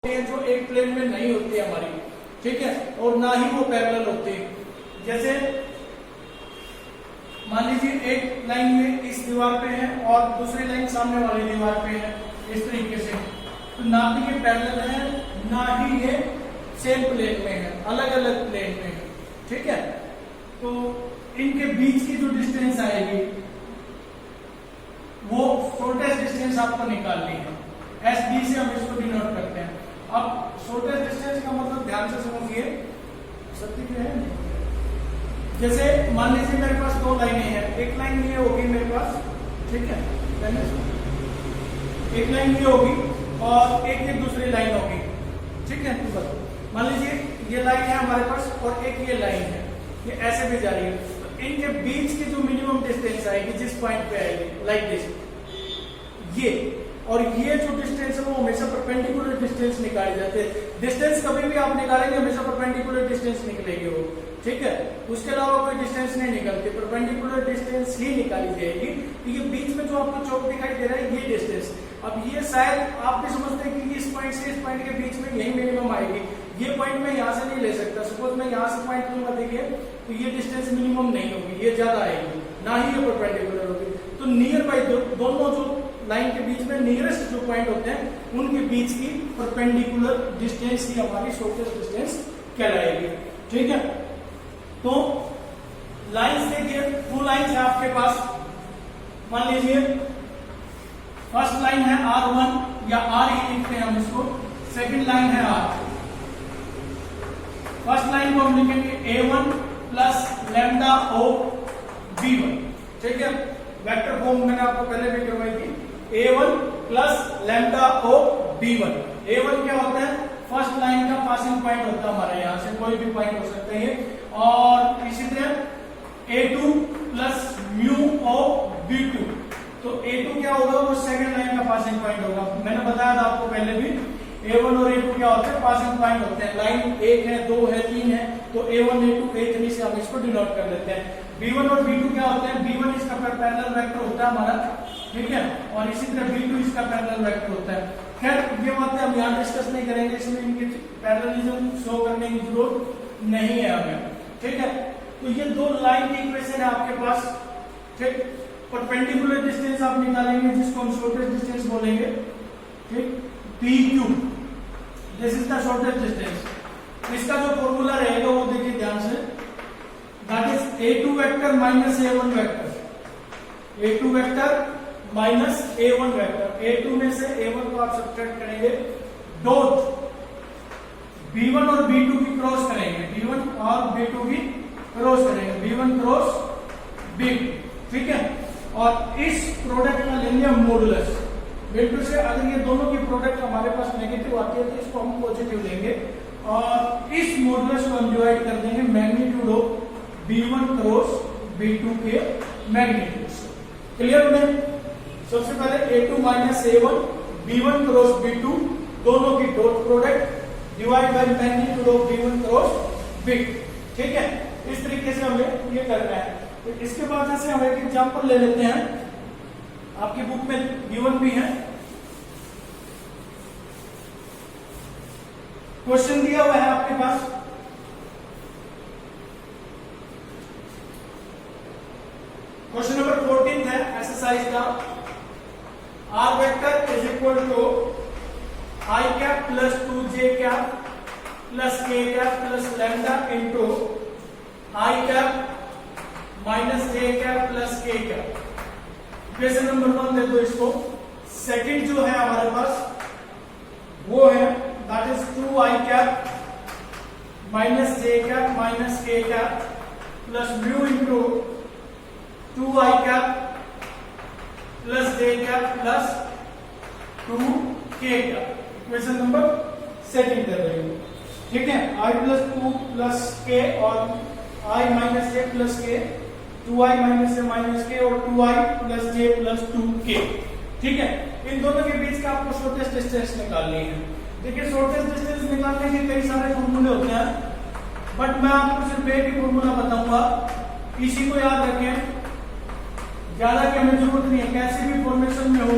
जो एक प्लेन में नहीं होती है हमारी, ठीक है, और ना ही वो पैरेलल होती है। जैसे मान लीजिए एक लाइन में इस दीवार पे है और दूसरी लाइन सामने वाली दीवार पे है, इस तरीके से, तो ना ही ये पैरेलल है ना ही ये सेम प्लेन में है, अलग अलग प्लेन में है, ठीक है। तो इनके बीच की जो डिस्टेंस आएगी वो शॉर्टेस्ट डिस्टेंस आपको निकालनी है। SD से हम इसको डिनोट करते हैं। अब शॉर्टेस्ट डिस्टेंस का मतलब ध्यान से समझिए, सत्य क्या है। जैसे मान लीजिए मेरे पास दो लाइनें हैं, एक लाइन ये होगी मेरे पास, ठीक है, एक लाइन ये होगी और एक ये दूसरी लाइन होगी, ठीक है। तो मान लीजिए ये लाइन है हमारे पास और एक ये लाइन है, ये ऐसे भी जा रही है। तो इनके बीच की जो मिनिमम डिस्टेंस आएगी जिस पॉइंट पे आएगी, लाइक दिस, ये और ये जो डिस्टेंस है वो हमेशा परपेंडिकुलर डिस्टेंस निकाले जाते हैं। डिस्टेंस कभी भी आप निकालेंगे हमेशा परपेंडिकुलर डिस्टेंस निकलेगी वो, ठीक है। उसके अलावा कोई डिस्टेंस नहीं निकलती, परपेंडिकुलर डिस्टेंस ही निकाली जाएगी। तो ये बीच में जो आपको चौक दिखाई दे रहा है ये डिस्टेंस, अब ये शायद आप भी समझते हैं कि इस पॉइंट से इस पॉइंट के बीच में यही मिनिमम आएगी। ये पॉइंट मैं यहाँ से नहीं ले सकता, सपोज मैं यहाँ से पॉइंट लूंगा, देखिए, तो ये डिस्टेंस मिनिमम नहीं होगी, ये ज्यादा आएगी, ना ही ये परपेंडिकुलर होगी। तो नियर बाई दोनों जो लाइन के बीच में नियरेस्ट जो पॉइंट होते हैं उनके बीच की परपेंडिकुलर डिस्टेंस ही हमारी शॉर्टेस्ट डिस्टेंस कहलाएगी, ठीक है। तो लाइंस देखिए, टू लाइंस है आपके पास, मान लीजिए फर्स्ट लाइन है R1 या R ही लिखते हैं हम इसको, सेकंड लाइन है R। फर्स्ट लाइन को हम लिखेंगे A1 plus lambda O B1, ठीक है। वेक्टर फॉर्म मैंने आपको पहले भी करवाई थी, A1 plus lambda O B1। A1 क्या होता है, फर्स्ट लाइन का पासिंग पॉइंट होता है हमारे, यहां से कोई भी पॉइंट हो सकता है। और इसी तरह A2 plus mu O B2, तो A2 क्या होगा, वो सेकंड लाइन का पासिंग पॉइंट होगा। मैंने बताया था आपको पहले भी, A1 और A2 क्या होते हैं, पासिंग पॉइंट होते हैं। लाइन 1 है, 2 है, 3 है, तो A1 A2 A3 से हम इसको डिनोट कर लेते हैं। B1 और B2 क्या होते हैं, B1 इसका पैरेलल वेक्टर होता है हमारा, ठीक है, और इसी तरह B2 इसका पैरेलल वेक्टर होता है। खैर ये बातें हम यहाँ डिस्कस नहीं करेंगे, इसमें इनकी पैरेललिज्म शो करने की जरूरत नहीं है हमें, ठीक है। तो ये दो लाइन की इक्वेशन है आपके पास, ठीक। परपेंडिकुलर डिस्टेंस आप निकालेंगे जिसको हम शॉर्टेस्ट डिस्टेंस बोलेंगे, ठीक, PQ, this is the shortest distance. इसका जो फॉर्मूला रहेगा वो देखिए ध्यान से, that is A2 vector minus A1 vector, A2 vector minus A1 vector. A2 में से A1 को आप सब्ट्रैक्ट करेंगे, डॉट B1 और B2 की क्रॉस करेंगे, B1 और B2 की क्रॉस करेंगे, B1 क्रॉस B2, ठीक है। और इस प्रोडक्ट का लेंगे हम मॉडुलस, बिल्कुल से अगर ये दोनों की प्रोडक्ट हमारे पास नेगेटिव आती है तो इसको हम पॉजिटिव लेंगे और इस मॉडुलस को हम डिवाइड कर देंगे magnitude of B1 cross B2 के मैग्नीट्यूड से। क्लियर है। सबसे पहले A2 minus A1 B1 cross B2 दोनों की dot product divide by magnitude of B1 cross B2, ठीक है। इस तरीके से हमें ये करना है। तो इसके बाद जैसे हम एक एग्जांपल ले लेते हैं, आपकी बुक में गिवन भी है, क्वेश्चन दिया हुआ है आपके पास। क्वेश्चन नंबर 14 है एक्सरसाइज का, R vector is equal to I cap plus 2J cap plus K cap plus lambda into I cap minus J cap plus K cap. Equation number 1 दे दो इसको। सेकंड जो है हमारे पास वो है that is 2I cap minus J cap minus K cap plus mu into 2I cap plus J cap plus 2K cap. Equation number second दे रही हूं, ठीक है। I प्लस 2 प्लस K और I minus J plus K, 2I minus J minus K और 2I plus J plus 2K, ठीक है। इन दोनों के बीच का आपको शॉर्टेस्ट डिस्टेंस निकालनी है। देखिए शॉर्टेस्ट डिस्टेंस निकालने के कई सारे फॉर्मूले होते हैं, बट मैं आपको सिर्फ एक ही फॉर्मूला बताऊंगा, इसी को याद रखें, ज्यादा की हमें जरूरत नहीं है। कैसी भी फॉर्मेशन में हो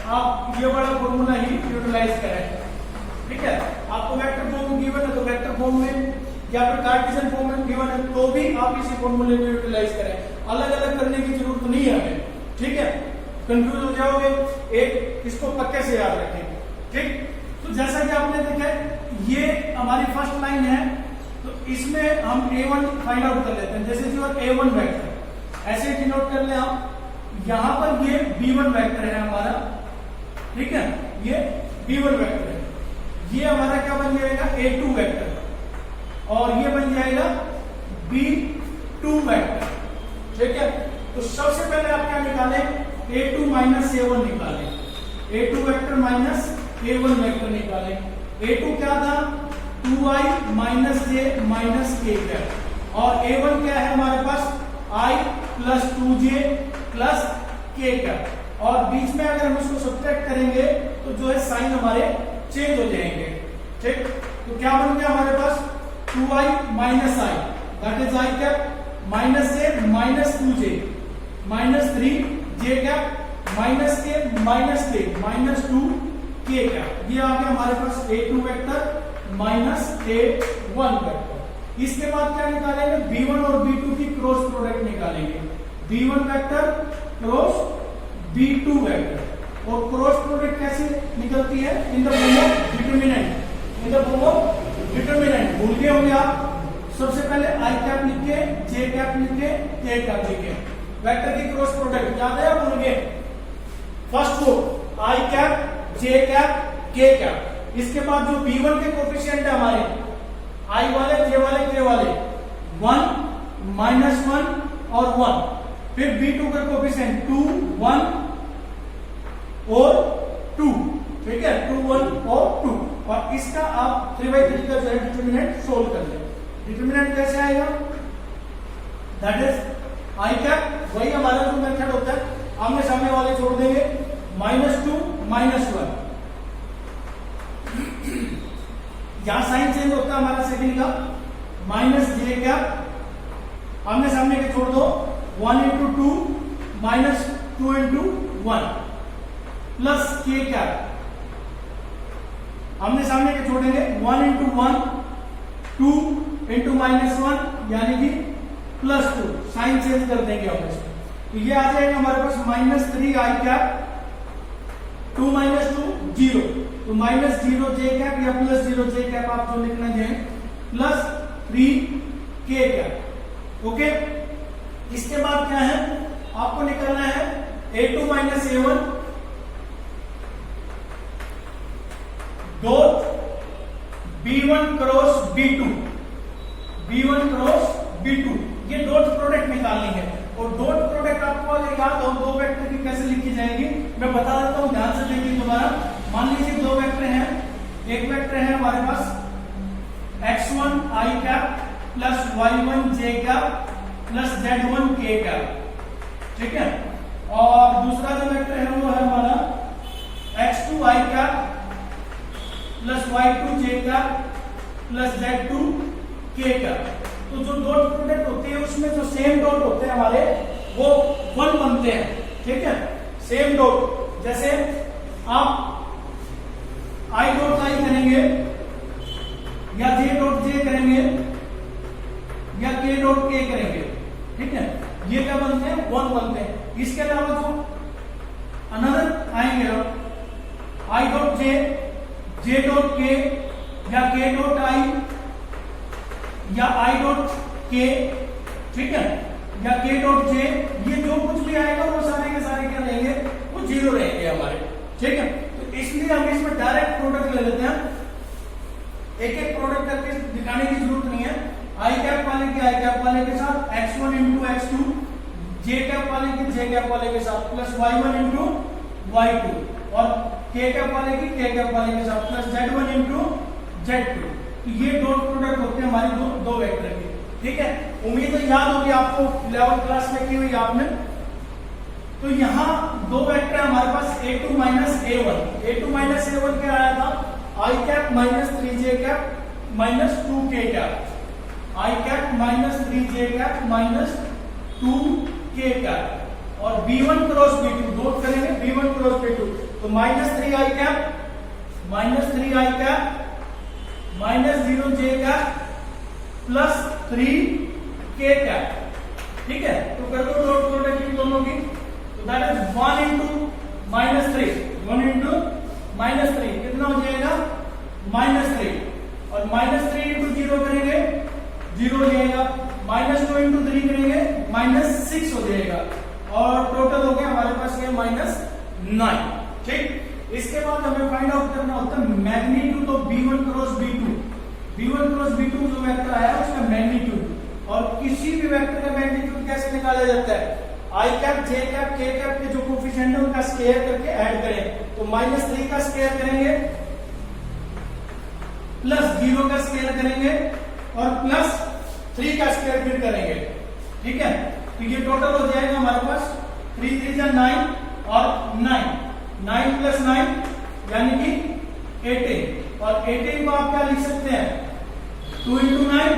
आप ये वाला फॉर्मूला ही यूटिलाइज करें। ठीक है, आपको वेक्टर फॉर्म गिवन है तो वेक्टर फॉर्म में या फिर कार्टेशियन फॉर्म में गिवन है तो भी आप इसी फॉर्मूले को यूटिलाइज करें। अलग अलग करने की जरूरत नहीं है हमें। ठीक है, कंफ्यूज हो जाओगे, एक इसको पक्के से याद रखें। ठीक, तो जैसा कि आपने देखा ये हमारी फर्स्ट लाइन है, तो इसमें हम A1 फाइंड आउट कर लेते हैं। जैसे जो A1 वेक्टर ऐसे डिनोट कर ले आप, यहां पर ये B1 वेक्टर है हमारा। ठीक है, ये B1 वेक्टर है, ये हमारा क्या बन जाएगा A2 वेक्टर और ये बन जाएगा B2 वेक्टर। ठीक है, तो सबसे पहले आप क्या निकालें, A2 माइनस A1 निकालें, A2 vector minus A1 vector निकालें। A2 क्या था 2i minus j minus k है और A1 क्या है हमारे पास i plus 2j plus k का, और बीच में अगर हम इसको सब्ट्रैक्ट करेंगे तो जो है साइन हमारे चेंज हो जाएंगे। ठीक, तो क्या बन गया हमारे पास 2i minus i that is i cap minus j minus 2j minus 3j cap minus k minus k minus 2k cap. ये आ गया हमारे पास A2 vector minus A1 vector. इसके बाद क्या निकालेंगे, B1 और B2 की क्रॉस प्रोडक्ट निकालेंगे। B1 vector cross B2 vector, और क्रॉस प्रोडक्ट कैसे निकलती है, in the form of determinant. In the form of determinant भूल गए होंगे आप, सबसे पहले i कैप लिख के, j कैप लिख के, k कैप लिख के, वेक्टर की क्रॉस प्रोडक्ट याद है भूल गए। फर्स्ट को i cap, j cap, k cap. इसके बाद जो B1 के कोफिशिएंट है हमारे i वाले, j वाले, k वाले 1 माइनस 1 और 1, फिर B2 का कोफिशिएंट 2 1 और 2। ठीक है, 2 1 और 2, और इसका आप 3/3 का जो है डिटरमिनेंट सोल्व कर ले। डिटरमिनेंट कैसे आएगा, दैट इज i कैप, वही हमारा जो मेथड होता है, आमने सामने वाले छोड़ देंगे, -2 -1। यहां साइन चेंज होता है हमारा सेकंड का, माइनस j कैप आमने सामने के छोड़ दो, 1 into 2 minus 2 into 1 plus k cap आमने सामने के छोड़ेंगे, 1 इंटू 1 2 इंटू माइनस 1 यानी कि प्लस 2, साइन चेंज कर देंगे हम इसमें, तो ये आ जाएगा हमारे पास -3i कैप 2 माइनस 2 0, तो माइनस 0 j कैप या प्लस 0 j कैप आप जो लिखना चाहें, प्लस 3k कैप। ओके, इसके बाद क्या है, आपको निकालना है A2 minus A1 dot B1 cross B2, B1 cross B2, ये डॉट प्रोडक्ट निकालनी है। और डॉट प्रोडक्ट आपको अगर याद हो दो वेक्टर की कैसे लिखी जाएगी, मैं बता देता हूं, ध्यान से देखिए दोबारा। मान लीजिए दो वेक्टर हैं, एक वेक्टर है हमारे पास x1 i cap plus y1 j cap plus z1 k cap. ठीक है, और दूसरा जो वेक्टर है वो है हमारा x2 i cap plus y2 j cap plus z2 k cap. तो जो डॉट प्रोडक्ट होती है उसमें जो सेम डॉट होते हैं हमारे वो 1 बनते हैं। ठीक है, सेम डॉट, जैसे आप i डॉट i करेंगे या j डॉट j करेंगे या k डॉट k करेंगे, ठीक है, ये क्या बनते हैं 1 बनते हैं। इसके अलावा जो अनदर आएंगे i dot j dot k या k डॉट i या i डॉट k, ठीक है, या k डॉट j, ये जो कुछ भी आएगा वो सारे के सारे क्या रहेंगे, वो 0 रहेंगे हमारे। ठीक है, तो इसलिए हम इसमें डायरेक्ट प्रोडक्ट ले लेते हैं, एक एक प्रोडक्ट करके दिखाने की जरूरत नहीं है। i कैप वाले की i कैप वाले के साथ, x1 into x2, j cap वाले की j कैप वाले के साथ प्लस y1 इंटू y2, और k कैप वाले की k कैप वाले के साथ प्लस z1 इंटू z2। तो ये डॉट प्रोडक्ट होते हैं हमारी दो वेक्टर के। ठीक है, उम्मीद है याद होगी आपको, 11th क्लास में की हुई आपने। तो यहाँ दो वेक्टर हमारे पास A2 minus A1, A2 minus A1 क्या आया था, i cap minus 3j cap minus 2k cap, i cap minus 3j cap minus 2k cap. और B1 क्रॉस B2 नोट करेंगे, B1 क्रॉस B2 तो minus 3i cap minus 0j cap plus 3k cap. ठीक है, तो कर दो dot product in दोनों की, तो दैट इज 1 into -3 कितना हो जाएगा -3 और -3 into 0 करेंगे 0 हो जाएगा, -2 into 3 करेंगे -6 हो जाएगा और टोटल हो गया हमारे पास ये -9। ठीक, इसके बाद हमें फाइंड आउट करना होता है magnitude of B1 cross B2 जो वेक्टर आया उसका मैग्नीट्यूड, और किसी भी वेक्टर का मैग्नीट्यूड कैसे निकाला जाता है, आई cap J cap K cap के जो कोफिशिएंट है उनका स्क्वायर करके ऐड करें, तो -3 का स्क्वायर करेंगे प्लस 0 का स्क्वायर करेंगे और प्लस 3 का स्क्वायर फिर करेंगे। ठीक है, तो ये टोटल हो जाएगा हमारे पास 3 3 9 और 9 प्लस 9 यानी कि 18, और 18 को आप क्या लिख सकते हैं 2 into 9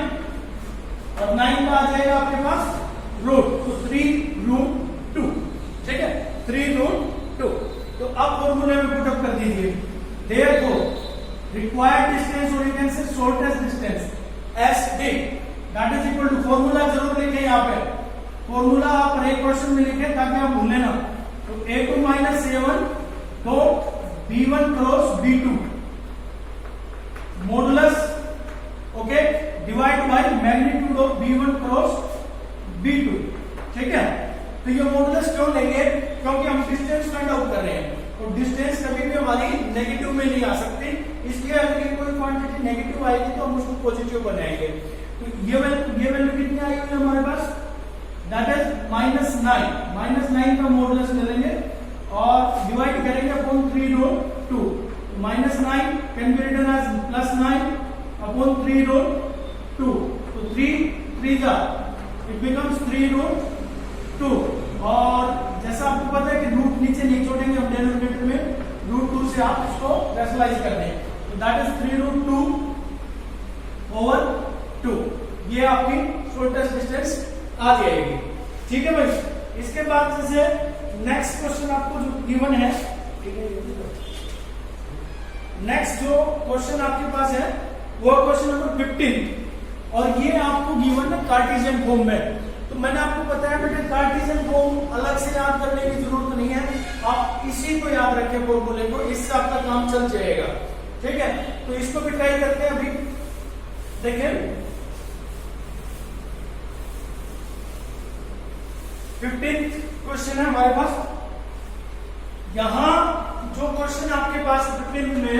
और 9 का आ जाएगा आपके पास रूट, तो 3√2। ठीक है, 3√2। तो अब फॉर्मूले में पुट अप कर दीजिए, देयरफॉर रिक्वायर्ड डिस्टेंस और you can say shortest distance SD that is equal to, formula जरूर लिखें यहाँ पे, फॉर्मूला आप हर एक क्वेश्चन में लिखें ताकि आप भूलें ना। तो A2 - A1 तो B1 cross B2 modulus okay divide by magnitude of B1 cross B2। ठीक है, तो ये मॉडुलस क्यों लेंगे, क्योंकि हम डिस्टेंस फाइंड आउट कर रहे हैं, तो डिस्टेंस कभी भी हमारी नेगेटिव में नहीं आ सकती, इसलिए अगर कोई क्वांटिटी नेगेटिव आएगी तो हम उसको पॉजिटिव बनाएंगे। तो ये वैल्यू कितनी आई हुई है हमारे पास, दैट इज -9 का मॉडुलस ले लेंगे और डिवाइड करेंगे upon 3√2, -9 can be written as +9 upon 3√2, तो 3 3 इट बिकम्स 3√2, और जैसा आपको पता है कि रूट नीचे नहीं छोड़ेंगे हम डिनोमिनेटर में, √2 से आप इसको रैशनलाइज कर दें, तो दैट इज 3√2/2, ये आपकी शॉर्टेस्ट डिस्टेंस आ जाएगी। ठीक है भाई, इसके बाद जैसे नेक्स्ट क्वेश्चन आपको जो गिवन है, नेक्स्ट जो क्वेश्चन आपके पास है वो क्वेश्चन नंबर 15, और ये आपको गिवन है कार्टेशियन फॉर्म में। तो मैंने आपको बताया बेटे कार्टेशियन फॉर्म अलग से याद करने की जरूरत नहीं है, आप इसी को याद रखें फॉर्मूले को, इससे आपका काम चल जाएगा। ठीक है, तो इसको भी ट्राई करते हैं अभी। देखिए 15th क्वेश्चन है हमारे पास, यहां जो क्वेश्चन आपके पास 15 में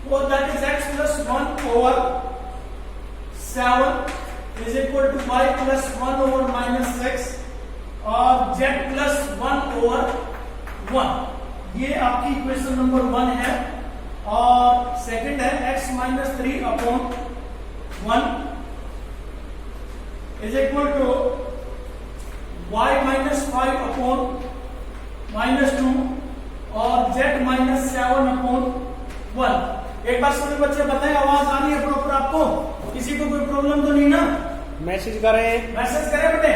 वो that is x + 1/7 is equal to y + 1/-6 और z + 1/1, ये आपकी इक्वेशन नंबर 1 है। और सेकंड है x - 3/1 is equal to y - 5/-2 और z - 7/1। एक बार सुनिए बच्चे, बताएं आवाज आ रही है प्रॉपर आपको, किसी को कोई प्रॉब्लम तो नहीं ना, मैसेज करें बेटे,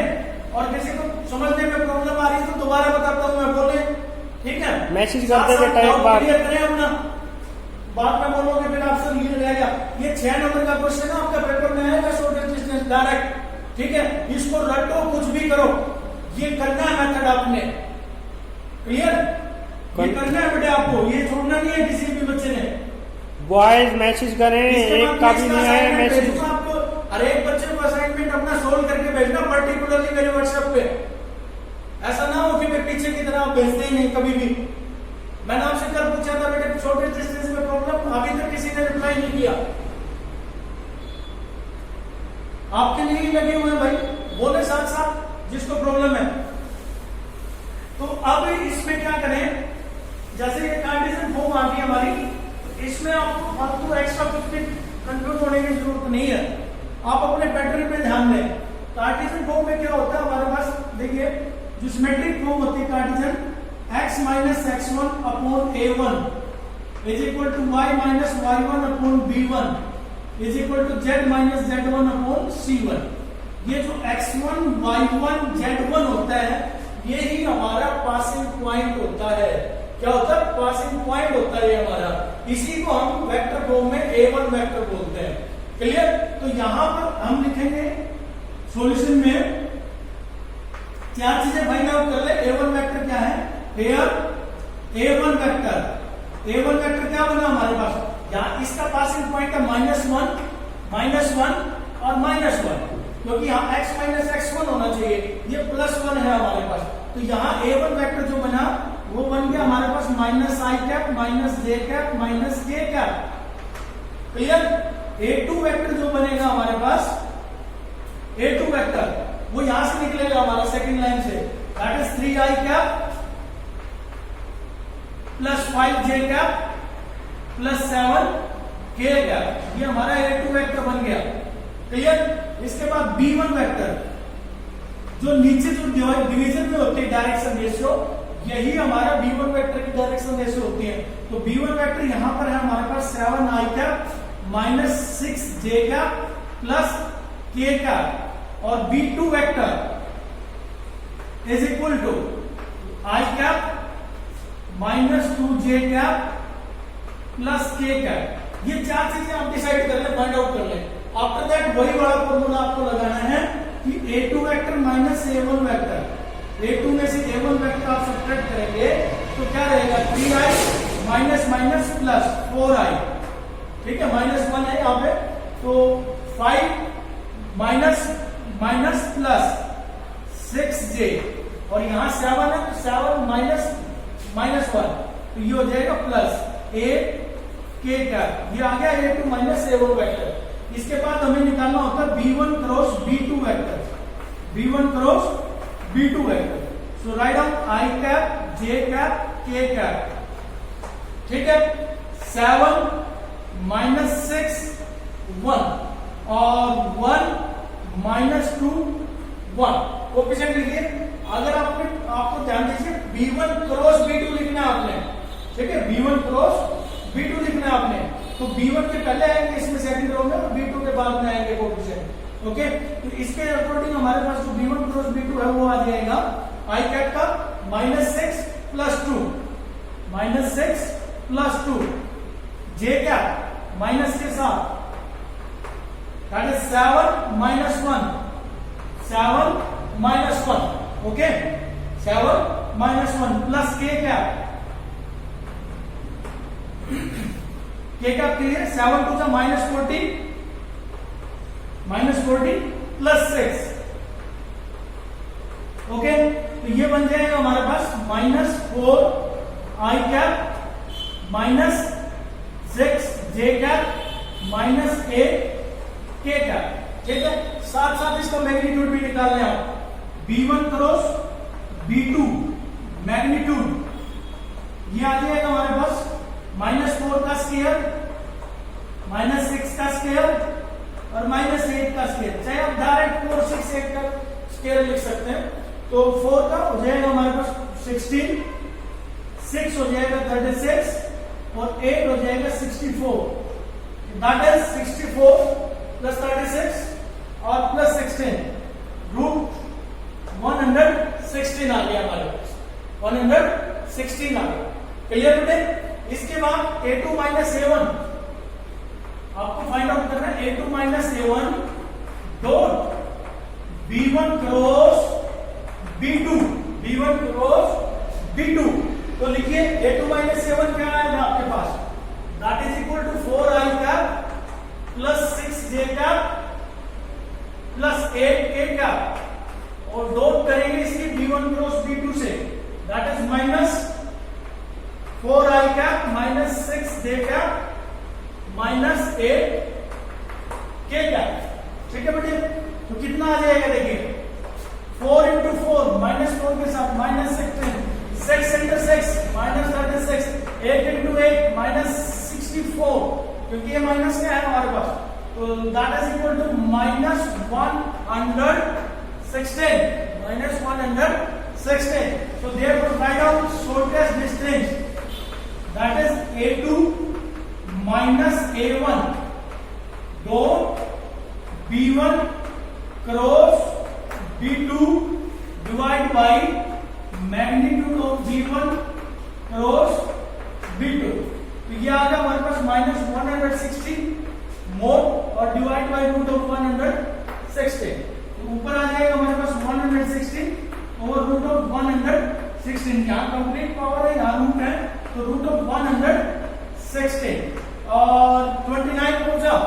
और किसी को समझने में प्रॉब्लम आ रही है तो दोबारा बताता हूं मैं, बोले ठीक है, मैसेज करते बेटा एक बार क्लियर करें अपना, बात में बोलोगे फिर आपसे ये रहेगा। ये 6 नंबर का क्वेश्चन है आपका पेपर में आएगा, शॉर्टेस्ट डिस्टेंस डायरेक्ट। ठीक है, इसको रटो कुछ भी करो, ये करना है मेथड आपने, क्लियर, ये करना है बेटे आपको, ये छोड़ना नहीं है किसी भी बच्चे ने। बॉयज मैसेज करें, एक का भी नहीं आया मैसेज, आपको हर एक बच्चे को असाइनमेंट अपना सोल्व करके भेजना, पर्टिकुलरली मेरे व्हाट्सएप पे। ऐसा ना हो कि मैं पीछे की तरह भेजते ही नहीं कभी भी। मैंने आपसे कल पूछा था बेटे शॉर्टेज डिस्टेंस में प्रॉब्लम, अभी तक किसी ने रिप्लाई नहीं किया। आपके लिए ही लगे हुए भाई, बोले साथ साथ जिसको प्रॉब्लम है। तो अब इसमें क्या करें, जैसे ये कार्टेशियन फॉर्म आ गई हमारी, इसमें आपको फालतू एक्स्ट्रा कुछ भी कंफ्यूज होने की जरूरत नहीं है, आप अपने पैटर्न पे ध्यान दें। कार्टेशियन फॉर्म में क्या होता है हमारे पास, देखिए जो सिमेट्रिक फॉर्म होती है Cartesian, x - x1/a1 is equal to y - y1/b1 is equal to z - z1/c1। ये जो x1 y1 z1 होता है ये ही हमारा पासिंग पॉइंट होता है। क्या होता है? पासिंग पॉइंट होता है ये हमारा। इसी को हम वेक्टर फॉर्म में A1 वेक्टर बोलते हैं। क्लियर? तो यहां पर हम लिखेंगे सॉल्यूशन में चार चीजें फाइंड आउट कर ले। A1 वेक्टर क्या है? A1 वेक्टर क्या बना हमारे पास? यहाँ इसका पासिंग पॉइंट है -1 और -1, क्योंकि यहाँ x माइनस x1 होना चाहिए, ये +1 है हमारे पास। तो यहाँ A1 वेक्टर जो बना वो बन गया हमारे पास -i cap -j cap -k cap. Clear? A2 vector जो बनेगा हमारे पास, A2 वेक्टर वो यहां से निकलेगा हमारा सेकंड लाइन से, that is 3i cap +5j cap +7k cap. ये हमारा A2 वेक्टर बन गया। क्लियर? इसके बाद B1 वेक्टर जो नीचे जो डिवीजन में होती है डायरेक्शन रेशियो, यही हमारा B1 वेक्टर की डायरेक्शन रेशियो होती है। तो B1 वेक्टर यहां पर है हमारे पास 7i cap -6j cap +k cap, और B2 vector is equal to i cap -2j cap +k cap. ये चार चीजें आप डिसाइड कर ले, फाइंड आउट कर ले। आफ्टर दैट वही वाला फॉर्मूला आपको लगाना है कि A2 vector minus A1 vector, A2 में से A1 वेक्टर आप सब्ट्रैक्ट करेंगे तो क्या रहेगा? 3i minus minus plus 4i। ठीक है, -1 है यहाँ पे, तो 5 माइनस माइनस प्लस 6j, और यहाँ 7 है तो 7 माइनस -1, तो ये हो जाएगा +8k कैप। ये आ गया A2 माइनस A1 वेक्टर। इसके बाद हमें निकालना होता है B1 cross B2 vector, B1 cross B2 vector. So write down i cap j cap k cap. ठीक है, 7 -6 1 और 1 -2 1 कोएफिशिएंट लिखिए। अगर आपको ध्यान दीजिए B1 क्रॉस B2 लिखना है आपने। ठीक है, B1 क्रॉस B2 लिखना है आपने, तो B1 के पहले आएंगे इसमें सेकंड रो में, और B2 के बाद में आएंगे कोएफिशिएंट। ओके, तो इसके अकॉर्डिंग हमारे पास जो B1 क्रॉस B2 है वो आ जाएगा i कैप का -6 + 2 -6 + 2 j कैप माइनस के साथ, that is 7 -1 7 -1। Okay, 7 -1 plus k cap, k cap clear? 7 to the -40 plus 6। Okay, तो ये बन जाएगा हमारे पास -4i cap -6j cap -8k cap. ठीक है, साथ साथ इसका मैग्नीट्यूड भी निकाल लें आप। B1 क्रॉस B2 मैग्नीट्यूड ये आ जाएगा हमारे पास -4 का स्क्वायर -6 का स्क्वायर और -8 का स्क्वायर। चाहे आप डायरेक्ट 4 6 8 का स्क्वायर लिख सकते हैं। तो 4 का हो जाएगा हमारे पास 16, 6 हो जाएगा 36 और 8 हो जाएगा 64। दैट इज 64 + 36 और +16 रूट 116 आ गया हमारे पास, 116 आ गया। क्लियर बेटे? इसके बाद A2 माइनस A1 आपको फाइंड आउट करना है। A2 minus A1 dot B1 cross B2, B1 cross B2। तो लिखिए A2 माइनस A1 क्या आएगा आपके पास? That is equal to 4i cap +6j cap +8k cap, और डॉट करेंगे इसकी B1 क्रॉस B2 से, that is -4i cap -6j cap -8k cap. ठीक है बेटे, तो कितना आ जाएगा देखिए, 4 × 4 -4 के साथ -16, 6 × 6 -36, 8 × 8 -64, क्योंकि ये माइनस क्या है हमारे पास, तो that is equal to -116। So therefore write down shortest distance, that is A2 minus A1 dot B1 cross B2 divided by magnitude of V1 cross V2, तो ये आ गया हमारे पास -160 मोड और डिवाइड बाय रूट ऑफ 116, तो ऊपर आ जाएगा हमारे पास 160 over root of 116। यहाँ कंप्लीट पावर है, यहाँ रूट है, तो रूट ऑफ 116 और 29 को जाओ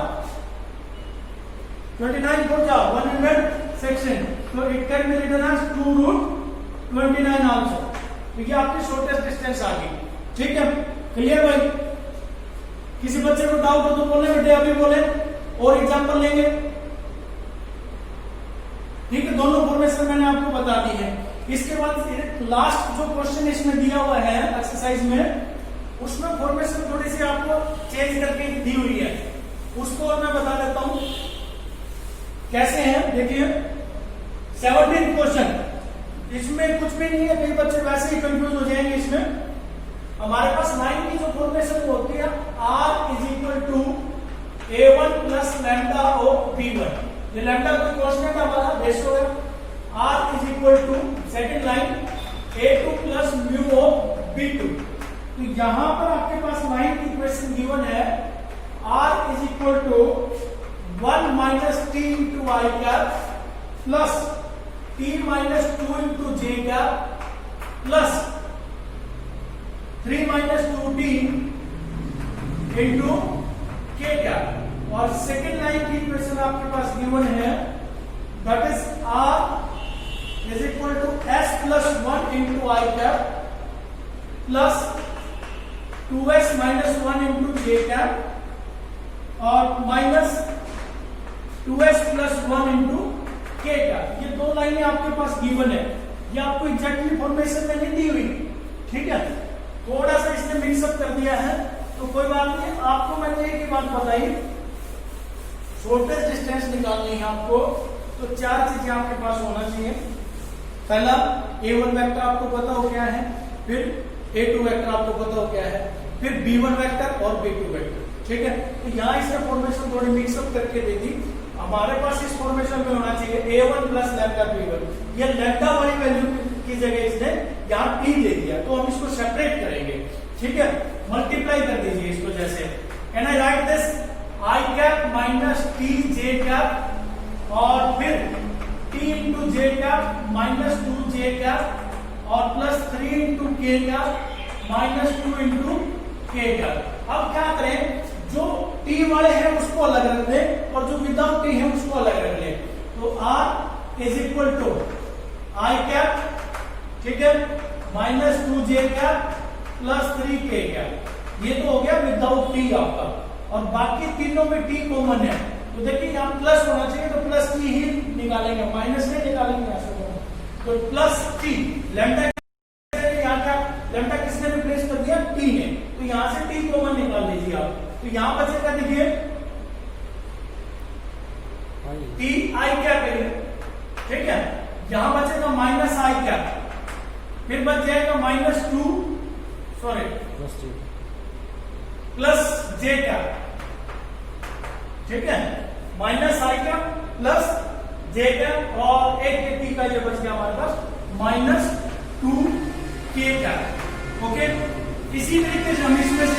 116, तो it can be written as 2√29 also. तो ये आपकी शॉर्टेस्ट डिस्टेंस आ गई, ठीक है, क्लियर भाई। किसी बच्चे को डाउट हो तो बोले बेटे, अभी बोले और एग्जांपल लेंगे, ठीक है। दोनों फॉर्मेशन मैंने आपको बता दी है। इसके बाद लास्ट जो क्वेश्चन इसमें दिया हुआ है एक्सरसाइज में, उसमें फॉर्मेशन थोड़ी सी आपको चेंज करके दी हुई है, उसको मैं बता देता हूं कैसे है। देखिए 17 क्वेश्चन, इसमें कुछ भी नहीं है, कई बच्चे वैसे ही कंफ्यूज हो जाएंगे। इसमें हमारे पास लाइन की जो फॉर्मेशन होती है R = A1 + lambda of B1, ये लैम्डा कोई कांस्टेंट हमारा रेशियो है। R = second line A2 + mu of B2, तो यहां पर आपके पास लाइन की इक्वेशन गिवन है R = 1 - t × I cap plus t - 2 × j cap plus 3 - 2t × k cap, और सेकेंड लाइन की इक्वेशन आपके पास गिवन है, that is R = s + 1 × I cap plus 2s - 1 × j cap और माइनस 2s + 1 × k cap। ये दो लाइनें आपके पास गिवन है, ये आपको एग्जैक्टली फॉर्मेशन में नहीं दी हुई, ठीक है। थोड़ा सा इसने मिक्सअप कर दिया है, तो कोई बात नहीं। आपको मैंने एक ही बात बताई, शॉर्टेस्ट डिस्टेंस निकालनी है आपको, तो चार चीजें आपके पास होना चाहिए। पहला A1 वेक्टर आपको पता हो क्या है, फिर A2 वेक्टर आपको पता हो क्या है, फिर B1 वेक्टर और B2 वेक्टर, ठीक है। तो यहाँ इसने फॉर्मेशन थोड़ी मिक्सअप करके दे दी। हमारे पास इस फॉर्मेशन में होना चाहिए A1 + लैम्डा B1, ये लैम्डा वाली वैल्यू की जगह इसने यहाँ t दे दिया, तो हम इसको सेपरेट करेंगे, ठीक है। मल्टीप्लाई कर दीजिए इसको, जैसे can I right this I cap - t j cap और फिर t × j cap - 2j cap और plus 3 × k cap -2 × k cap। अब क्या करें, जो t वाले हैं उसको अलग रख लें और जो विदाउट t है उसको अलग रख लें। तो R = I cap, ठीक है, -2j cap plus 3k cap, ये तो हो गया विदाउट t आपका, और बाकी तीनों में t कॉमन है, तो देखिए यहाँ प्लस होना चाहिए, तो प्लस t ही निकालेंगे, माइनस नहीं निकालेंगे ऐसे। तो प्लस t, लैम्डा यहाँ क्या, लैम्डा किसने रिप्लेस कर दिया, t ने, तो यहाँ से t कॉमन निकाल लीजिए आप, तो यहाँ बचेगा देखिए t I cap, ठीक है। यहाँ बचेगा -I cap, फिर बच जाएगा -2 प्लस j cap, ठीक है, -I cap plus j cap और एक t का ये बच गया हमारे पास -2k cap, ओके। इसी तरीके से हम इसमें से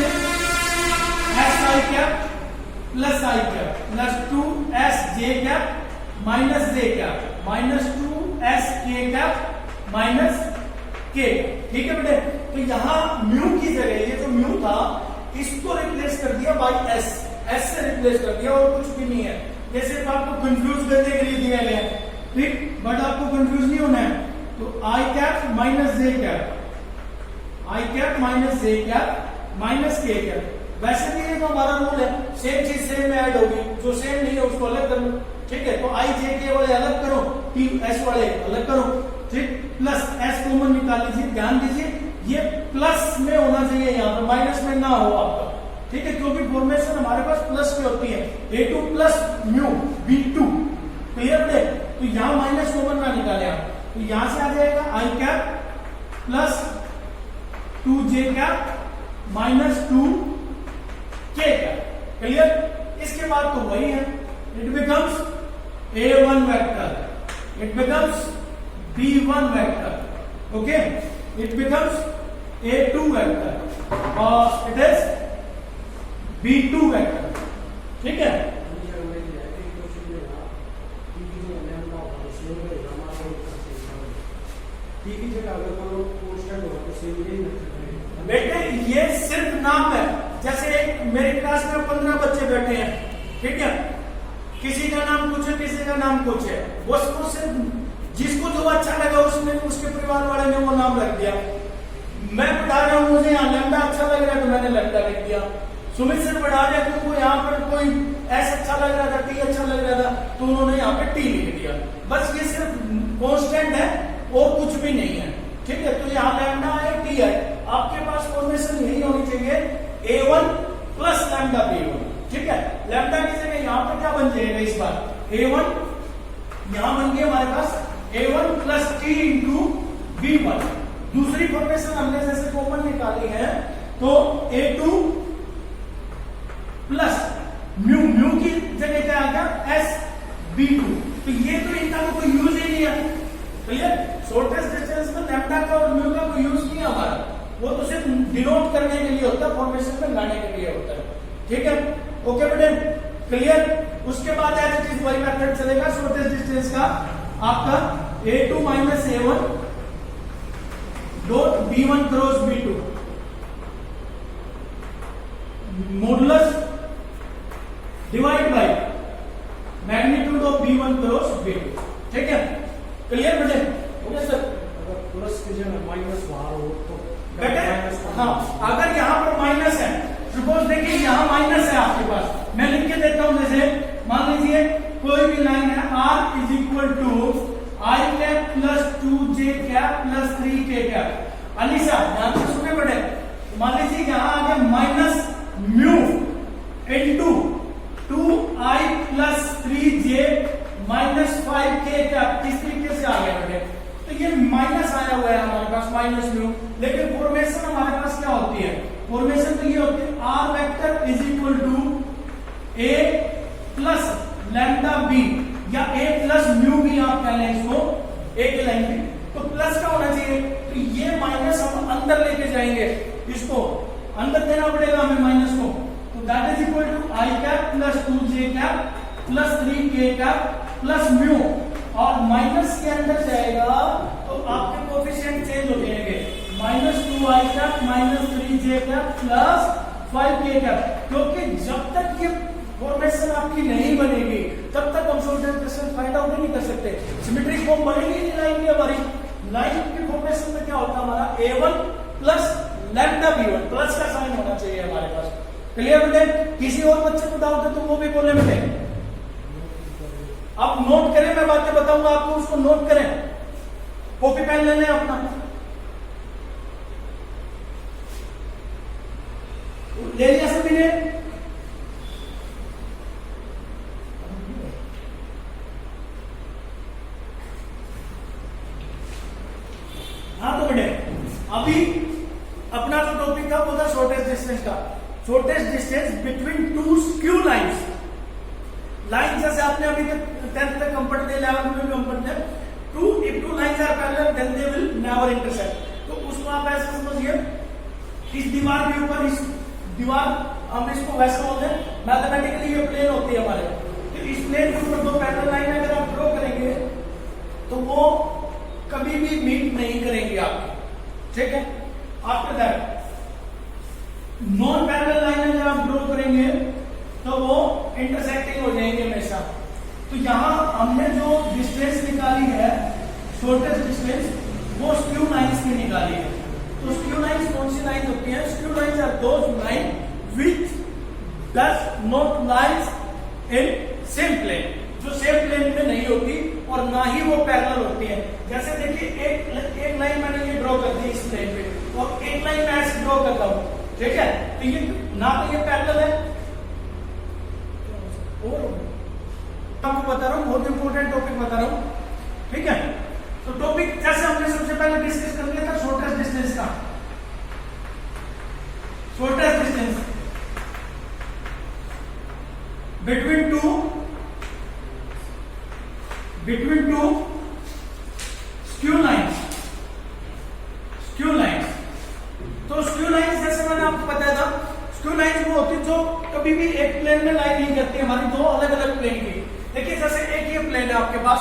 SI cap plus I cap plus 2SJ cap minus J cap -2SK cap minus K, ठीक है बेटे। तो यहाँ म्यू की जगह ये जो म्यू था इसको रिप्लेस कर दिया बाई S से रिप्लेस कर दिया, और कुछ भी नहीं है। जैसे तो आपको कंफ्यूज करने के लिए दिया गया है, ठीक, बट आपको कंफ्यूज नहीं होना है। तो I cap - J cap, I cap - J cap minus K cap, वैसे भी ये तो हमारा रूल है, सेम चीज सेम में ऐड होगी, जो सेम नहीं है उसको अलग कर लो, ठीक है। तो I J K वाले अलग करो, T S वाले अलग करो, ठीक, प्लस S कॉमन निकाल लीजिए। ध्यान दीजिए ये प्लस में होना चाहिए, यहाँ पर माइनस में ना हो आपका, ठीक है, क्योंकि फॉर्मेशन हमारे पास प्लस में होती है। A2 + म्यू B2, क्लियर है। तो यहाँ माइनस कॉमन ना निकाले आप, तो यहां से आ जाएगा I cap plus 2j cap -2k cap, clear. इसके बाद तो वही है, it becomes A1 vector, it becomes B1 vector, Okay, it becomes A2 vector or it is B2 vector. ठीक है, बेटे ये सिर्फ नाम है। जैसे मेरे क्लास में 15 बच्चे बैठे हैं, ठीक है, किसी का नाम कुछ है, किसी का नाम कुछ है, उसको सिर्फ जिसको जो अच्छा लगा उसने उसके परिवार वाले ने वो नाम रख दिया। मैं पढ़ा रहा हूँ, मुझे यहाँ लैम्डा अच्छा लग रहा है तो मैंने लैम्डा लिख दिया। सुमित सर पढ़ा रहे हैं तुमको यहाँ पर कोई एस अच्छा लग रहा था, टी अच्छा लग रहा था, तो उन्होंने यहाँ पे टी लिख दिया। बस ये सिर्फ कांस्टेंट है और कुछ भी नहीं है, ठीक है। तो यहाँ लैम्डा है, टी है, आपके पास फॉर्मेशन यही होनी चाहिए A1 प्लस लैम्डा B1, ठीक है। लैम्डा की जगह यहाँ पे क्या बन जाएगा इस बार, A1 यहाँ बन गया हमारे पास A1 plus T into B1। दूसरी फॉर्मेशन हमने जैसे कॉमन निकाली है तो A2 प्लस म्यू, म्यू की जगह क्या आ गया SB2। तो ये तो इनका तो कोई यूज ही नहीं है, क्लियर। शॉर्टेस्ट डिस्टेंस में लैम्डा का और म्यू का कोई यूज नहीं है हमारा, वो तो सिर्फ डिनोट करने के लिए होता है, फॉर्मेशन में लाने के लिए होता है, ठीक है। ओके बेटे, क्लियर। उसके बाद एज इट इज वही मेथड चलेगा शॉर्टेस्ट डिस्टेंस का आपका A2 minus A1 dot B1 cross B2 modulus divide by magnitude of B1 cross B2, ठीक है। क्लियर बेटे, ओके सर। अगर प्लस की जगह माइनस बाहर हो तो बेटे हाँ, अगर यहाँ पर माइनस है, सपोज देखिए यहाँ माइनस है आपके पास, मैं लिख के देता हूं। जैसे मान लीजिए कोई भी लाइन है R is equal to I cap plus 2J cap plus 3K cap. अलीसा ध्यान से सुने बेटे, मान लीजिए यहाँ आ गया minus mu into 2I plus 3J minus 5K cap, इस तरीके से आ गया बेटे। तो ये माइनस आया हुआ है हमारे पास माइनस म्यू, लेकिन फॉर्मेशन हमारे पास क्या होती है, फॉर्मेशन तो ये होती है R vector is equal to A plus lambda B या A प्लस म्यू भी आप कह लें इसको एक लाइन में, तो प्लस का होना चाहिए। तो ये माइनस हम अंदर लेके जाएंगे, इसको अंदर देना पड़ेगा हमें माइनस को। तो that is equal to I cap plus 2J cap plus 3K cap plus mu, और माइनस के अंदर जाएगा तो आपके कोफिशिएंट चेंज हो जाएंगे, minus 2I cap minus 3J cap plus 5K cap. क्योंकि जब तक ये फॉर्मेशन आपकी नहीं बनेगी तब तक हम शॉर्टेस्ट डिस्टेंस फाइंड आउट नहीं कर सकते। सिमेट्रिक फॉर्म बनेगी नहीं लाइन की हमारी। लाइन की फॉर्मेशन में क्या होता है हमारा A1 plus lambda B1, plus का साइन होना चाहिए हमारे पास। क्लियर बेटे, किसी और बच्चे को डाउट है तो वो भी बोले बेटे, आप नोट करें, मैं बातें बताऊंगा आपको, उसको नोट करें, कॉपी पेन ले लें अपना, ले लिया सभी ने। हाँ तो बेटे अभी अपना जो टॉपिक था वो था शॉर्टेस्ट डिस्टेंस का। Shortest distance between two skew lines. Line जैसे आपने अभी तक 10th तक हम पढ़ते 11th में भी हम पढ़ते हैं, if two lines are parallel then they will never intersect। तो उसको आप ऐसे समझिए, इस दीवार के ऊपर इस दीवार हम इसको वैसे बोलते हैं, मैथमेटिकली ये प्लेन होती है हमारे, तो इस प्लेन के ऊपर दो पैरेलल लाइन अगर आप ड्रॉ करेंगे तो वो कभी भी मीट नहीं करेंगे आपकी, ठीक है। After that non parallel line अगर आप ड्रॉ करेंगे तो वो इंटरसेक्टिंग हो जाएंगे हमेशा। तो यहां हमने जो डिस्टेंस निकाली है शॉर्टेस्ट डिस्टेंस, वो स्क्यू लाइंस की निकाली है। तो स्क्यू लाइंस कौन सी लाइन होती है? Skew lines are those line which does not lines in same plane, जो सेम प्लेन में नहीं होती और ना ही वो पैरेलल होती है। जैसे देखिए एक लाइन मैंने ये ड्रॉ कर दी इस प्लेन पे और एक लाइन मैं ऐसे ड्रॉ करता हूं, ठीक है। तो ये ना तो ये पैरेलल है, आपको बता रहा हूं, बहुत इंपॉर्टेंट टॉपिक बता रहा हूं, ठीक है। तो टॉपिक जैसे हमने सबसे पहले डिस्कस कर लिया था शॉर्टेस्ट डिस्टेंस का। Shortest distance between two skew lines एक प्लेन में लाइन नहीं करती, हमारी दो अलग अलग प्लेन की। देखिए जैसे एक ये प्लेन है आपके पास,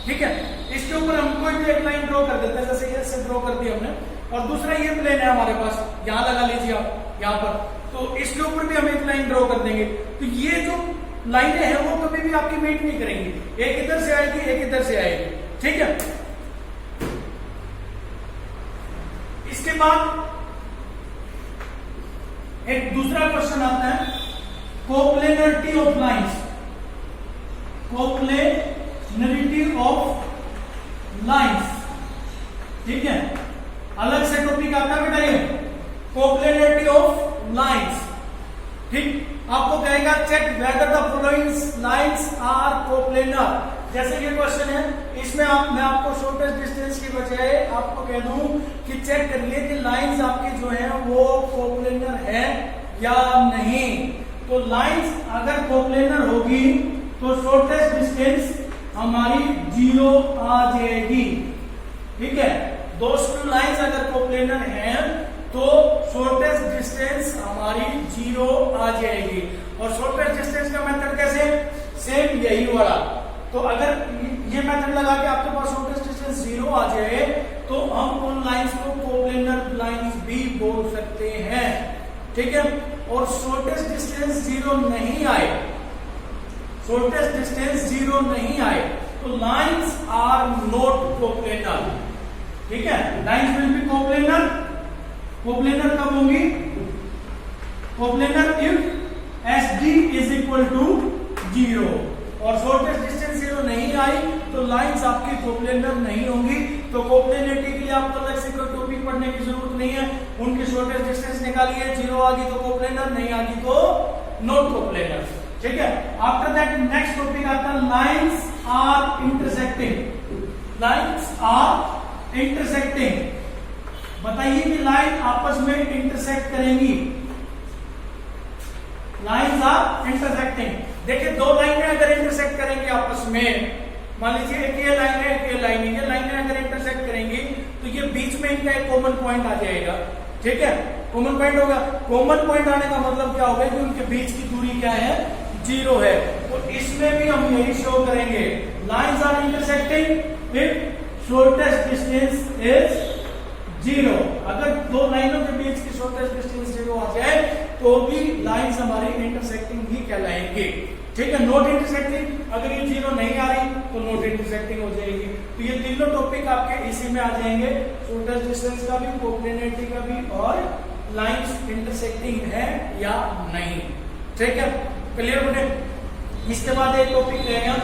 ठीक है, इसके ऊपर हम कोई भी एक लाइन ड्रॉ कर देते हैं, जैसे ये से ड्रॉ कर दी हमने, और दूसरा ये प्लेन है हमारे पास, यहाँ लगा लीजिए आप यहाँ पर, तो इसके ऊपर भी हम एक लाइन ड्रॉ कर देंगे। तो ये जो लाइनें हैं वो कभी भी आपकी मीट नहीं करेंगी, एक इधर से आएगी एक इधर से आएगी, ठीक है। इसके बाद एक दूसरा क्वेश्चन आता है, coplanarity of lines, coplanarity of lines, ठीक है, अलग से टॉपिक आता है बेटा ये, कोप्लेनरिटी ऑफ लाइंस, ठीक। आपको कहेगा check whether the following lines are coplanar. जैसे ये क्वेश्चन है, इसमें मैं आपको शॉर्टेस्ट डिस्टेंस की बजाय आपको कह दूं कि चेक करिए कि लाइंस आपकी जो है वो कोप्लेनर है या नहीं। तो लाइंस अगर कोप्लेनर होगी तो शॉर्टेस्ट डिस्टेंस हमारी 0 आ जाएगी, ठीक है। दो लाइंस अगर कोप्लेनर हैं तो शॉर्टेस्ट डिस्टेंस हमारी 0 आ जाएगी। और शॉर्टेस्ट डिस्टेंस का मेथड कैसे, सेम यही वाला। तो अगर ये मेथड लगा के आपके पास शॉर्टेस्ट डिस्टेंस 0 आ जाए तो हम उन लाइंस को कोप्लेनर लाइंस भी बोल सकते हैं, ठीक है। और शॉर्टेस्ट डिस्टेंस 0 नहीं आए, शॉर्टेस्ट डिस्टेंस 0 नहीं आए तो लाइंस आर नॉट कोप्लेनर, ठीक है। Lines will be coplanar, coplanar कब होंगी, coplanar if SD is equal to 0 और शॉर्टेस्ट डिस्टेंस 0 नहीं आई तो लाइंस आपकी कोप्लेनर नहीं होंगी। तो कोप्लेनरिटी के लिए आपको अलग से कोई टॉपिक पढ़ने की जरूरत नहीं है, उनकी शॉर्टेस्ट डिस्टेंस निकालिए, 0 आ गई तो कोप्लेनर, नहीं आ गई तो नॉट कोप्लेनर, ठीक है। आफ्टर दैट नेक्स्ट टॉपिक आता है lines are intersecting, lines are intersecting. बताइए कि लाइन आपस में इंटरसेक्ट करेंगी, लाइंस आर इंटरसेक्टिंग। देखिए दो लाइनें अगर इंटरसेक्ट करेंगे आपस में, मान लीजिए एक ये लाइन है एक ये लाइन है, ये लाइनें अगर इंटरसेक्ट करेंगी तो ये बीच में इनका एक कॉमन पॉइंट आ जाएगा, ठीक है, कॉमन पॉइंट होगा। कॉमन पॉइंट आने का मतलब क्या होगा कि उनके बीच की दूरी क्या है, 0 है। तो इसमें भी हम यही शो करेंगे, lines are intersecting if shortest distance is 0। अगर दो लाइनों के बीच की शॉर्टेस्ट डिस्टेंस 0 आ जाए तो भी लाइंस हमारी इंटरसेक्टिंग ही कहलाएंगे, ठीक है। नॉट इंटरसेक्टिंग, अगर ये 0 नहीं आ रही तो नॉट इंटरसेक्टिंग हो जाएगी। तो ये तीनों टॉपिक आपके इसी में आ जाएंगे, शॉर्टेस्ट डिस्टेंस का भी, कोप्लेनरिटी का भी, और लाइंस इंटरसेक्टिंग है या नहीं, ठीक है। क्लियर बेटे। इसके बाद एक टॉपिक रहेगा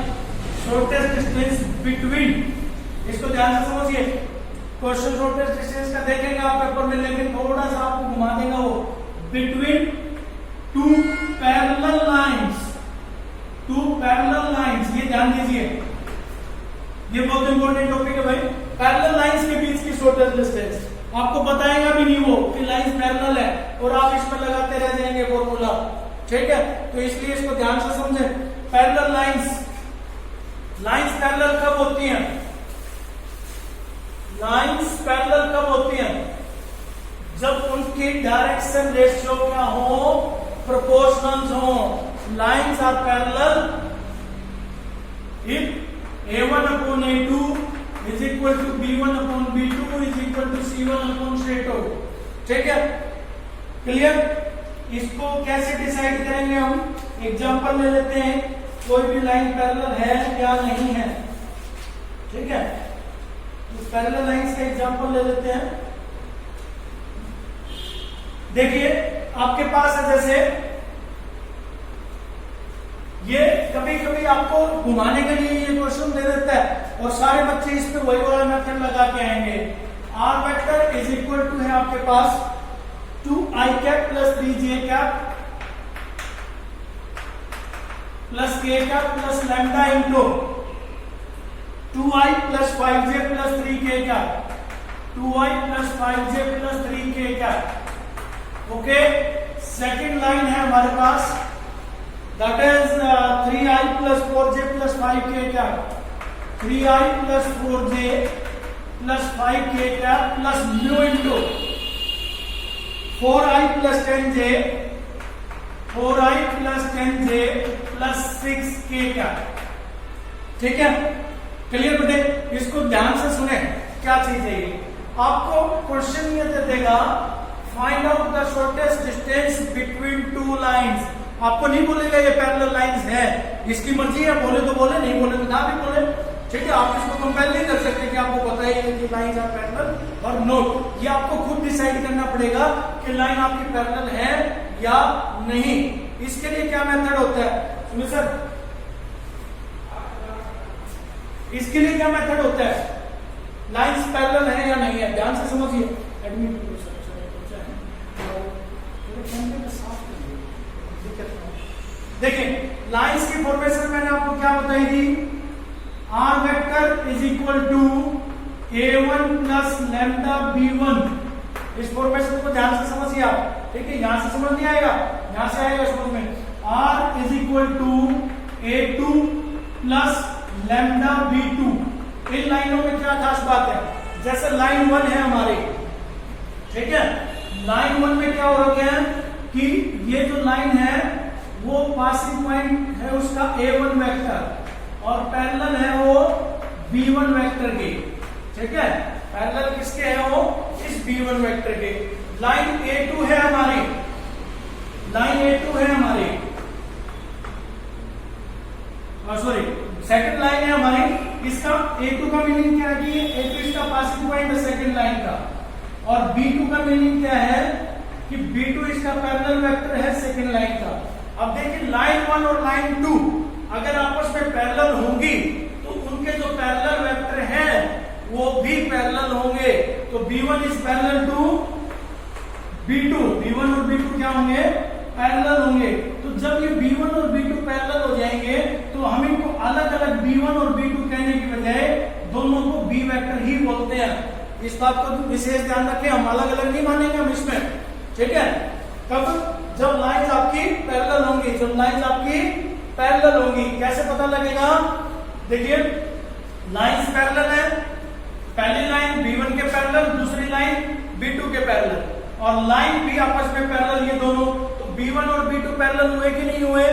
शॉर्टेस्ट डिस्टेंस बिटवीन, इसको ध्यान से समझिए। क्वेश्चन शॉर्टेस्ट डिस्टेंस का देखेंगे आप पेपर में, लेकिन थोड़ा सा आपको घुमा देगा वो, between two parallel lines, two parallel lines, ये ध्यान दीजिए, ये बहुत इंपॉर्टेंट टॉपिक है भाई। पैरेलल लाइंस के बीच की शॉर्टेस्ट डिस्टेंस आपको बताएगा भी नहीं वो कि लाइंस पैरेलल है, और आप इसमें लगाते रह जाएंगे फॉर्मूला, ठीक है। तो इसलिए इसको ध्यान से समझें। पैरेलल लाइंस, लाइंस पैरेलल कब होती हैं, लाइंस पैरेलल कब होती हैं, जब उनकी डायरेक्शन रेशियो क्या हो, प्रोपोर्शनल हो। Lines are parallel if A1 upon A2 is equal to B1 upon B2 is equal to C1 upon C2, ठीक है। क्लियर। इसको कैसे डिसाइड करेंगे हम, एग्जांपल ले लेते हैं, कोई भी लाइन पैरेलल है या नहीं है, ठीक है। पैरेलल लाइंस का एग्जांपल ले लेते हैं। देखिए आपके पास है, जैसे ये कभी कभी आपको घुमाने के लिए ये क्वेश्चन दे देता है और सारे बच्चे इस पे वही वाला मेथड लगा के आएंगे। R vector is equal to है आपके पास 2i cap plus 3j cap plus k cap plus lambda into 2i plus 5j plus 3k cap, 2i plus 5j plus 3k cap, okay. Second line है हमारे पास, that is 3i plus 4j plus 5k cap, 3i plus 4j plus 5k cap plus mu into 4i plus 10j 4i plus 10j plus 6k cap. ठीक है, clear बेटे? इसको ध्यान से सुने, क्या चीज है ये। आपको क्वेश्चन ये दे देगा find out the shortest distance between two lines. आपको नहीं बोलेगा ये पैरेलल लाइंस है, इसकी मर्जी है, बोले तो बोले, नहीं बोले तो ना भी बोले। ठीक है, आप इसको कंपेयर नहीं कर सकते कि आपको पता है कि लाइंस आर पैरेलल और नोट। ये आपको खुद डिसाइड करना पड़ेगा कि लाइन आपकी पैरेलल है या नहीं। इसके लिए क्या मेथड होता है, सुनिए सर, इसके लिए क्या मेथड होता है, लाइंस पैरेलल है या नहीं है, ध्यान से समझिए। देखिए, लाइंस की फॉर्मेशन मैंने आपको क्या बताई थी, R vector is equal to a1 plus lambda b1। इस फॉर्मेशन को ध्यान से समझिए आप। ठीक है, यहां से समझ नहीं आएगा, यहां से आएगा समझ में। r is equal to a2 plus lambda b2। इन लाइनों में क्या खास बात है, जैसे लाइन 1 है हमारी, ठीक है, लाइन 1 में क्या हो रखा है कि ये जो लाइन है वो पासिंग पॉइंट है उसका a1 वेक्टर और पैरेलल है वो b1 वेक्टर के। ठीक है, पैरेलल किसके है वो, इस b1 वेक्टर के। लाइन a2 है हमारी, लाइन a2 है हमारी, सॉरी सेकंड लाइन है हमारी। इसका a2 का मीनिंग क्या है कि a2 इसका पासिंग पॉइंट है सेकंड लाइन का, और b2 का मीनिंग क्या है कि b2 इसका पैरेलल वेक्टर है सेकंड लाइन का। अब देखिए, लाइन 1 और लाइन 2 अगर आपस में पैरेलल होंगी तो उनके जो पैरेलल वेक्टर हैं वो भी पैरेलल होंगे। तो b1 is parallel to b2, b1 और b2 क्या होंगे, पैरेलल होंगे। तो जब ये b1 और b2 पैरेलल हो जाएंगे तो हम इनको अलग अलग b1 और b2 कहने की बजाय दोनों को b वेक्टर ही बोलते हैं। इस बात को विशेष ध्यान रखें, हम अलग अलग नहीं मानेंगे हम इसमें। ठीक है, कब, जब लाइंस आपकी पैरेलल होंगी, जब लाइंस आपकी पैरेलल होंगी। कैसे पता लगेगा, देखिए लाइंस पैरेलल है, पहली लाइन b1 के पैरेलल, दूसरी लाइन b2 के पैरेलल, और लाइन भी आपस में पैरेलल, ये दोनों। तो b1 और b2 पैरेलल हुए कि नहीं हुए।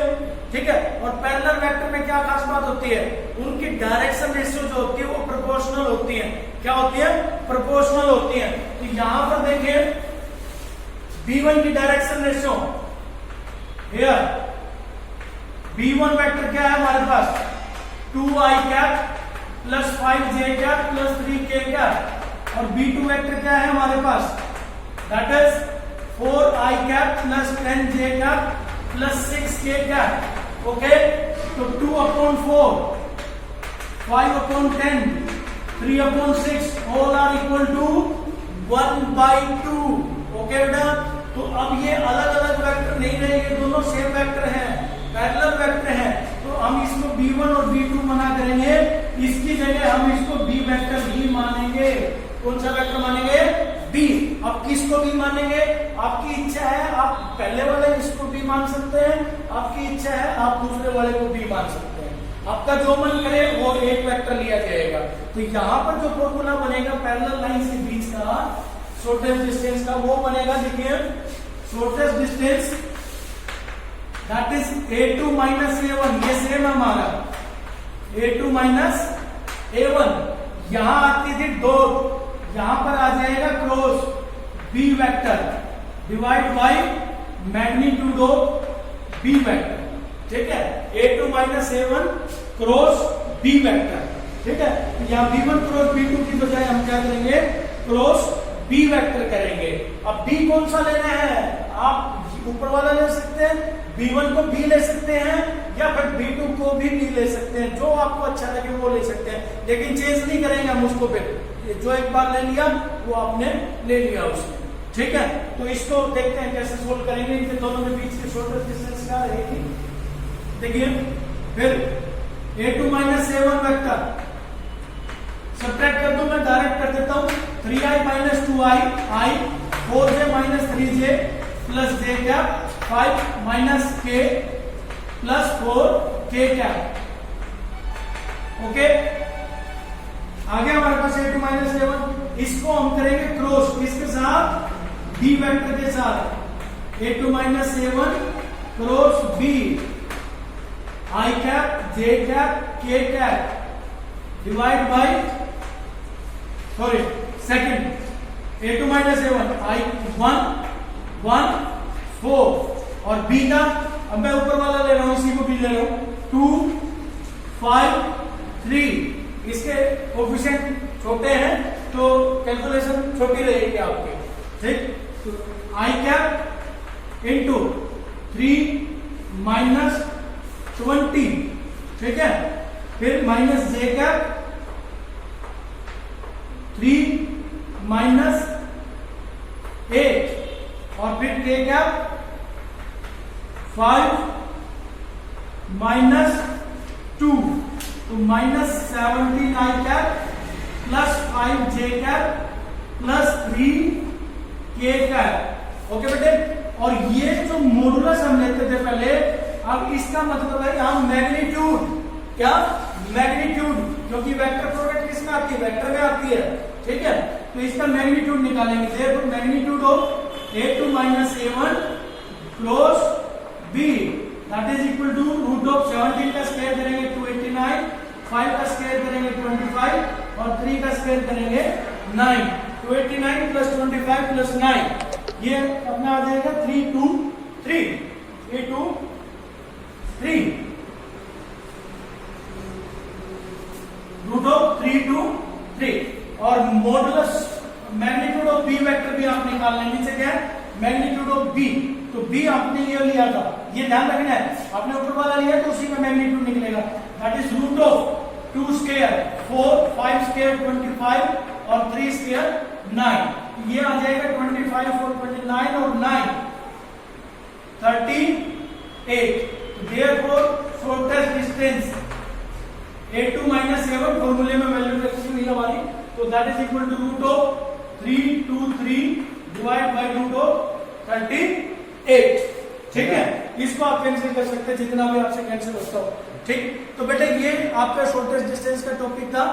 ठीक है, और पैरेलल वेक्टर में क्या खास बात होती है, उनकी डायरेक्शन रेशियो जो होती है वो प्रोपोर्शनल होती है। क्या होती है, प्रोपोर्शनल होती है। तो यहां पर देखिए b1 की direction ratio, here b1 vector क्या है हमारे पास, 2i cap plus 5j cap plus 3k cap, और b2 वेक्टर क्या है हमारे पास, that is 4i cap plus 10j cap plus 6k cap. Okay, तो 2/4, 5/10, 3/6 all are equal to 1/2। Okay बेटा, तो अब ये अलग अलग वेक्टर नहीं रहेंगे, दोनों सेम वेक्टर हैं, पैरेलल वेक्टर हैं। तो हम इसको b1 और b2 मना करेंगे, इसकी जगह हम इसको b वेक्टर ही मानेंगे। कौन सा वेक्टर मानेंगे, b। अब किसको b मानेंगे, आपकी इच्छा है, आप पहले वाले इसको b मान सकते हैं, आपकी इच्छा है आप दूसरे वाले को b मान सकते हैं। आपका जो मन करे वो एक वेक्टर लिया जाएगा। तो यहाँ पर जो फॉर्मूला बनेगा पैरेलल लाइन के बीच का शॉर्टेस्ट डिस्टेंस का, वो बनेगा, देखिए shortest distance that is a2 minus a1। ये सेम है हमारा a2 माइनस a1। यहां आती थी डॉट, यहां पर आ जाएगा cross b vector divide by magnitude of b vector. ठीक है, a2 minus a1 cross b vector. ठीक है, यहां b1 क्रॉस b2 की बजाय हम क्या करेंगे, क्रॉस b वेक्टर करेंगे। अब b कौन सा लेना है, आप ऊपर वाला ले सकते हैं, b1 को b ले सकते हैं, या फिर b2 को भी b ले सकते हैं, जो आपको अच्छा लगे वो ले सकते हैं, लेकिन चेंज नहीं करेंगे हम उसको। फिर जो एक बार ले लिया वो आपने ले लिया उसमें। ठीक है, तो इसको देखते हैं कैसे सोल्व करेंगे, इनके दोनों के बीच की शॉर्टेस्ट डिस्टेंस क्या रहेगी। देखिए, फिर a2 minus a1 vector subtract कर दूं, मैं डायरेक्ट कर देता हूं, 3i minus 2i, i 4j minus 3j plus j cap 5 minus k plus 4k cap. Okay, आगे हमारे पास a2 माइनस a1, इसको हम करेंगे क्रॉस किसके साथ, b वेक्टर के साथ। a2 minus a1 cross B I cap J cap K cap divide by sorry second a2 minus a1 I 1 1 4 और b का अब मैं ऊपर वाला ले रहा हूं, इसी को भी ले रहा हूं 2 5 3 इसके कोफिशिएंट छोटे हैं तो कैलकुलेशन छोटी रहेगी आपके, ठीक। तो आई कैप इंटू 3 माइनस 20, ठीक है, फिर माइनस जे कैप 3 माइनस 8 और फिर के कैप 5 माइनस 2 तो माइनस 17 आई कैप प्लस 5 जे कैप प्लस 3 के कैप। ओके बेटे, और ये जो मॉडुलस हम लेते थे पहले, अब इसका मतलब है हम मैग्नीट्यूड, क्या मैग्नीट्यूड, क्योंकि वेक्टर प्रोडक्ट किसमें आती है, वेक्टर में आती है, ठीक है। तो इसका मैग्नीट्यूड निकालेंगे, देखो magnitude of a2 minus a1 cross b that is equal to root of 17 का स्क्वायर करेंगे 289, 5 का स्क्वायर करेंगे 25 और 3 का स्क्वायर करेंगे 9। 289 प्लस 25 प्लस 9 ये अपना आ जाएगा 323 323 रूट ऑफ 323 और modulus magnitude of B vector भी आप निकाल लेंगे, नीचे क्या है मैग्नीट्यूड ऑफ बी, तो बी आपने ये लिया था, ये ध्यान रखना है, आपने ऊपर वाला लिया तो उसी में मैग्नीट्यूड निकलेगा, that is root of 2 square 4 5 square 25 और 3 स्क्वायर 9, ये आ जाएगा 25 और 29 और 9 38। Therefore shortest distance a2 minus a1 फॉर्मूले में वैल्यू रखी हुई है हमारी, तो that is equal to root of 323 divide by root of 38, ठीक है। इसको आप कैंसिल कर सकते हैं जितना भी आपसे कैंसिल होता हो, ठीक। तो बेटे ये आपका शॉर्टेस्ट डिस्टेंस का टॉपिक था।